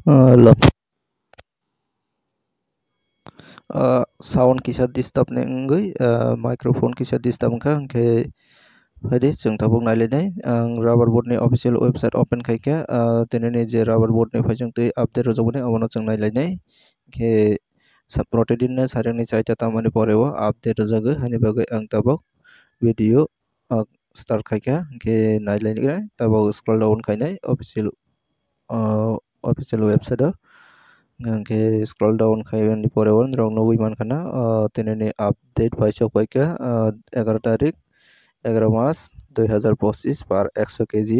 Love sound kisah disturb nengui microphone kisah disturb ka ke hadi जों tabuk nailai ang rubberboard ni official website open kaika tenene je rubberboard ni phajong tei update rojobone abono जों nailai ke protedin na sarang ni chaita tamani poreo update rojago hani bagai ang tabuk video start kaika ke nailai ni tabuk scroll down kainai official website ke scroll down khaibani poreo rong nogui mankana tenene update paisok paika 11 tarik 11 mass 2025 par 100 kg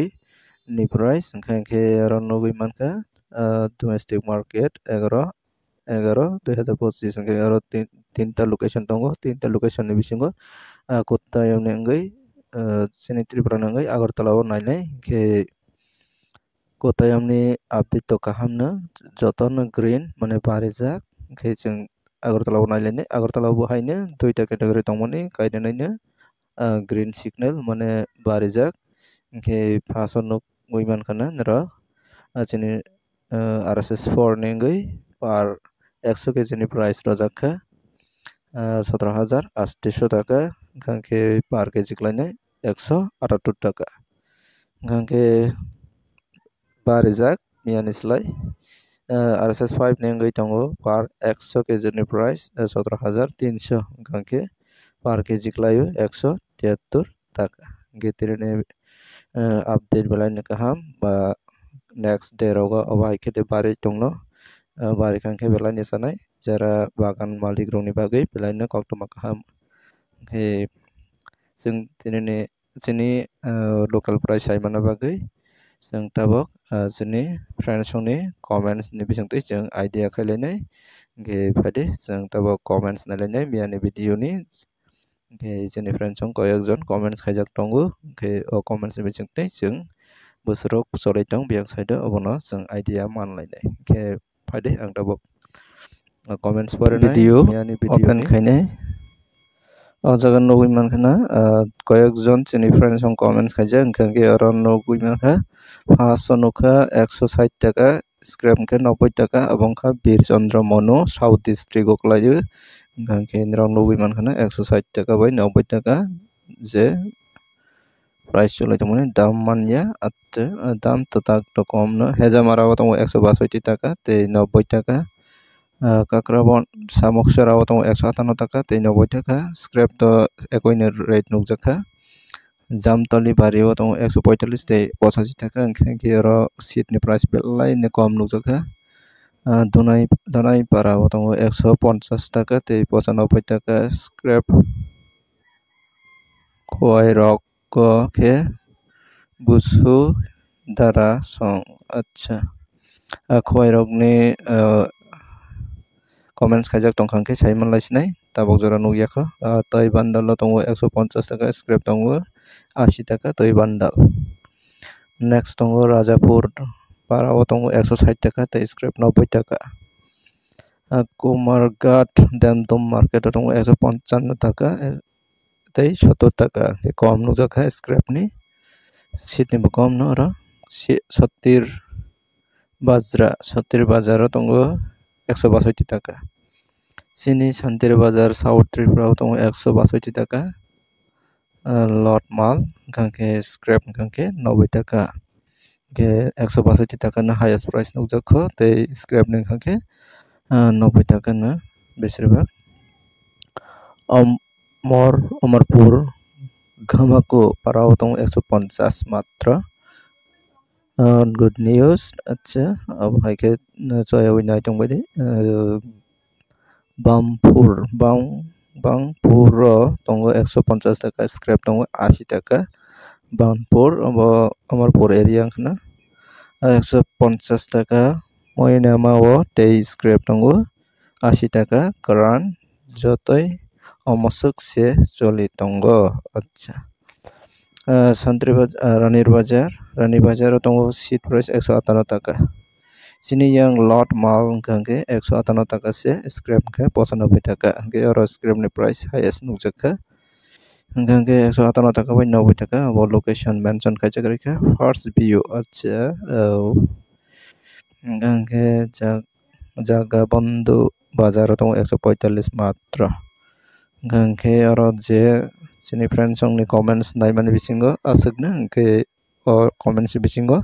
ni price ke ron nogui manka domestic market 11 11 2025 ke aro tinta location tongo tinta location ni bisingo kottayam nengai sini tripura nengai agartala o nailai ke kottayam ni update to kahamna joton green mane parijak ke जों agartala o nailai agartala bo haine duita category tongmani kaidanaina green signal mane barijak ke paso nuk muiman kana nero chini RSS 4 nengai par 100 kg ni price rojakha 17,800 টাকা ganke par kg klainai 178 টাকা ganke barijak miani slai RSS 5 nengai tongo par 100 kg ni price 17,300 ganke par kg klayo 173 টাকা getirene update belai kaham ba next day roga obai kete bari tongno bari kangke belai ni sanai jara bagan malik roni bagai belai na koktoma kaham ke जों tinene sini local price ai mana bagai जों tabok sini friends ni comments ni bisingtei जों idea khailai ke phade जों tabok comments nalainai miani video ni ke jeni friends song koyakjon comments khaijak tongo ke o comments ni bisingtei जों bosrok solai tong biang saida obono जों idea manlainai ke phade ang tabok comments pore video open khainai o jaga nogui mankana কয়েকজন চিনি friend song comments খাইছে ওখানে আরো নব্বই মানকা 500 নৌকা 160 টাকা স্ক্র্যাপ কে 90 টাকা এবং খা বীরচন্দ্র মনো সাউথ ডিস্ট্রিক্ট গকলাইयो ওখানে নব্বই মানখানা 160 টাকা বাই 90 টাকা যে প্রাইস চলে তো মানে দাম মানিয়া আচ্ছা দাম তো তাক তো কম না হেজা মারাও তো 162 টাকা তে 90 টাকা কাকরাবন সামক সেরাও তো 158 টাকা তে 90 টাকা স্ক্র্যাপ তো একইনে রেট নুকজাখা জামতলি বাড়িও তো 145 তে 85 টাকা ওখানে আরো সিটনি প্রাইস বেলাই নে কম নুকজাখা দনাই পাড়াও তো 150 টাকা তে 95 টাকা scrap Khowai rock ke busu dara song acha khoi rok ni comments khaijak tongkhang ke saiman laisinai tabok jora nugyakha toi bandal lo tongo 150 টাকা scrap tongo 80 টাকা toi bandal next tongo rajapur parao tongo 160 টাকা tai scrap 90 টাকা kumargat damdom market tongo 155 টাকা tai 70 টাকা কম নুজাখা scrap ni সিটনি কম ন আর সত্তির বাজার tongo 162 টাকা চিনি শান্তির বাজার সাউথ ত্রিপুরা tongo 162 টাকা লট মাল গাংকে স্ক্র্যাপ গাংকে 90 টাকা কে 162 টাকা না হাইয়েস্ট প্রাইস নুকজাখো তে স্ক্র্যাপ নি গাংকে 90 টাকা না বেশিরভাগ অমরপুর ঘামাকো পারাও tongo 150 মাত্র good news acha अब haike choya winai tongbadi bangpur ro tongo 150 টাকা scrap tongo 80 টাকা bangpur abo amarpur area khna 150 টাকা moinamao tei scrap tongo 80 টাকা karan jotoi omosuk se choli tongo acha Santri Rani Bazar tongo seat price 158 টাকা sini yang lot mal gangke 158 টাকা se scrap ke 95 টাকা ge oro scrap ni price highest nukjakha gangke 158 টাকা by 90 টাকা abo location mention kaijak rikha first view acha Hingke jaga bondu bazar dong 145 matra. Hingke aro je sini friend song ni comments naimani bisingo asukna hingke o comments bisingo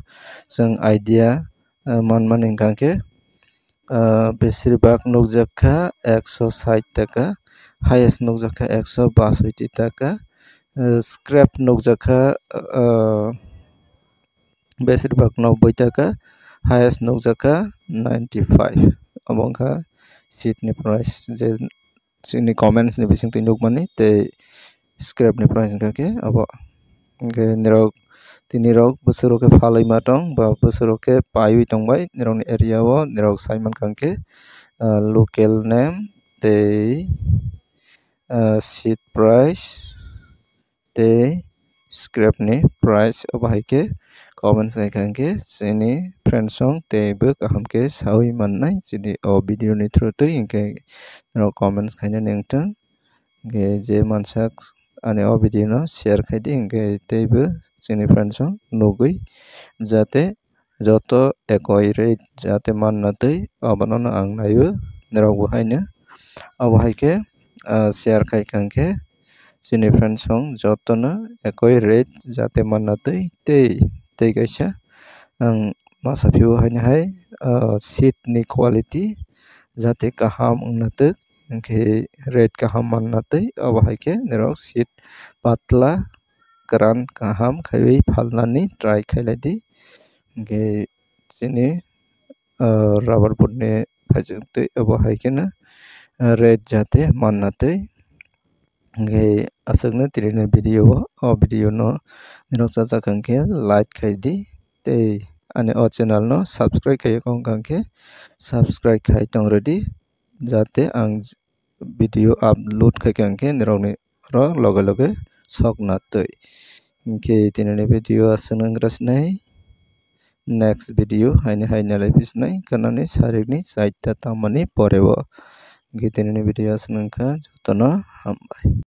जों idea manman hingke বেশিরভাগ নকজাখা 160 টাকা highest নকজাখা 162 টাকা scrap নকজাখা বেশিরভাগ 90 টাকা highest নকজাখা 95 amongka seat ni price je sini comments ni bising tinuk mani te scrap ni price hingke abo hingke nirok tini rok busuro ke phalui matong ba busuro ke paiwi tongbai nirok ni area o nirok saiman kangke local name tei seat price tei scrap ni price abo haike comments hai kangke sini friend song tei bo kaham ke sawi mannai sini o video ni through tei hingke nirok comments khaina ningtong hingke je mansak ani o video no share khaidi hingke tei bo sini friend song nugui jate joto ekoi rate jate manna tei abono no ang naio nirok bo haino abo haike share khai kangke sini friend song joto no ekoi rate jate manna tei kaisa ang masapio haino hai seat ni quality jate kaham wngnatuk hingke rate kaham manna tei abo haike nirok seat patla karan kaham khaiwi phalnani try khailadi hingke sini rubber boot ni phaijuk tei abo haike na rate jate manna tei hingke asukno tini ni video o video no nirok chajak hingke like khaidi tei ani o channel no subscribe khai kangke subscribe khai tongredi jate ang video upload khai kangke nirok ni ro loge loge sokna tei hingke tini ni video asukno grasnai next video haini hainalai bisnai kanani sarikni 4 ta tamani porebo hingke tini ni video asukno wngkha jotono hambai.